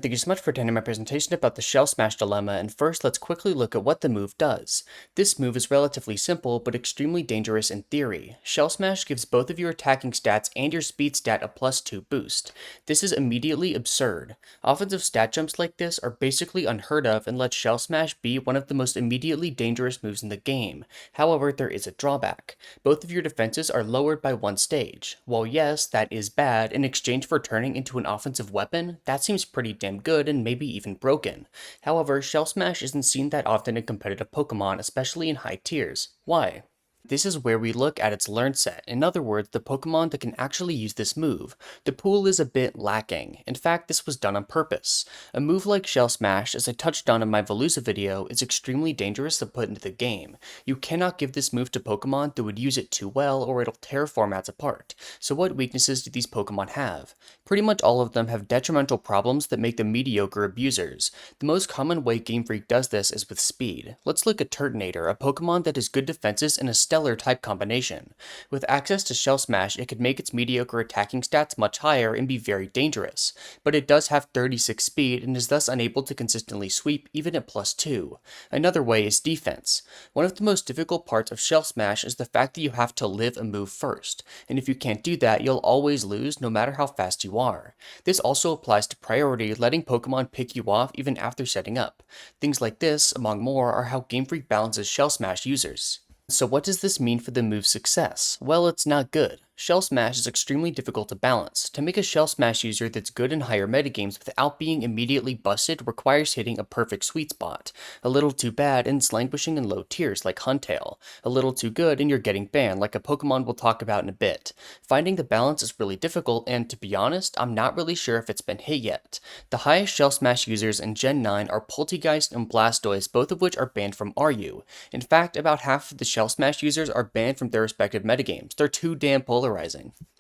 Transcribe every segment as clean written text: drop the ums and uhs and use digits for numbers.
Thank you so much for attending my presentation about the Shell Smash dilemma, and first let's quickly look at what the move does. This move is relatively simple, but extremely dangerous in theory. Shell Smash gives both of your attacking stats and your speed stat a +2 boost. This is immediately absurd. Offensive stat jumps like this are basically unheard of and let Shell Smash be one of the most immediately dangerous moves in the game. However, there is a drawback. Both of your defenses are lowered by one stage. While yes, that is bad, in exchange for turning into an offensive weapon, that seems pretty damn good and maybe even broken. However, Shell Smash isn't seen that often in competitive Pokemon, especially in high tiers. Why? This is where we look at its learn set, in other words, the Pokemon that can actually use this move. The pool is a bit lacking. In fact, this was done on purpose. A move like Shell Smash, as I touched on in my Veluza video, is extremely dangerous to put into the game. You cannot give this move to Pokemon that would use it too well or it'll tear formats apart. So what weaknesses do these Pokemon have? Pretty much all of them have detrimental problems that make them mediocre abusers. The most common way Game Freak does this is with speed. Let's look at Turtonator, a Pokemon that has good defenses and a stellar type combination. With access to Shell Smash, it could make its mediocre attacking stats much higher and be very dangerous, but it does have 36 speed and is thus unable to consistently sweep even at +2. Another way is defense. One of the most difficult parts of Shell Smash is the fact that you have to live a move first, and if you can't do that, you'll always lose no matter how fast you are. This also applies to priority, letting Pokemon pick you off even after setting up. Things like this, among more, are how Game Freak balances Shell Smash users. So what does this mean for the move's success? Well, it's not good. Shell Smash is extremely difficult to balance. To make a Shell Smash user that's good in higher metagames without being immediately busted requires hitting a perfect sweet spot. A little too bad and it's languishing in low tiers like Huntail. A little too good and you're getting banned like a Pokemon we'll talk about in a bit. Finding the balance is really difficult and to be honest, I'm not really sure if it's been hit yet. The highest Shell Smash users in Gen 9 are Poltegeist and Blastoise, both of which are banned from RU. In fact, about half of the Shell Smash users are banned from their respective metagames. They're too damn polarizing.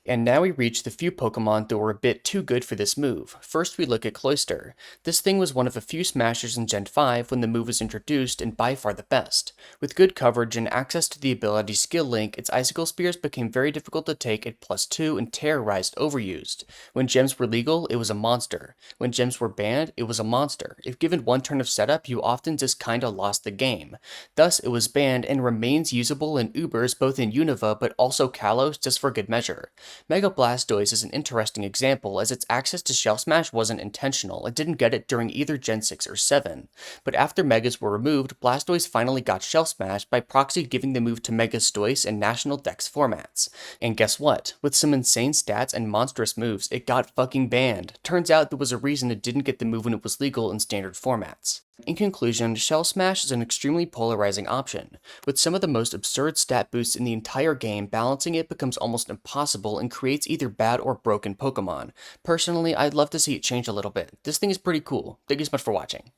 And now we reach the few Pokemon that were a bit too good for this move. First we look at Cloyster. This thing was one of a few Smashers in Gen 5 when the move was introduced and by far the best. With good coverage and access to the ability Skill Link, its Icicle Spears became very difficult to take at +2 and terrorized overused. When gems were legal, it was a monster. When gems were banned, it was a monster. If given one turn of setup, you often just kinda lost the game. Thus, it was banned and remains usable in Ubers both in Unova but also Kalos just for good measure. Mega Blastoise is an interesting example as its access to Shell Smash wasn't intentional, it didn't get it during either Gen 6 or 7. But after Megas were removed, Blastoise finally got Shell Smash by proxy giving the move to Megastoise in National Dex formats. And guess what? With some insane stats and monstrous moves, it got fucking banned. Turns out there was a reason it didn't get the move when it was legal in standard formats. In conclusion, Shell Smash is an extremely polarizing option. With some of the most absurd stat boosts in the entire game, balancing it becomes almost impossible and creates either bad or broken Pokemon. Personally, I'd love to see it change a little bit. This thing is pretty cool. Thank you so much for watching.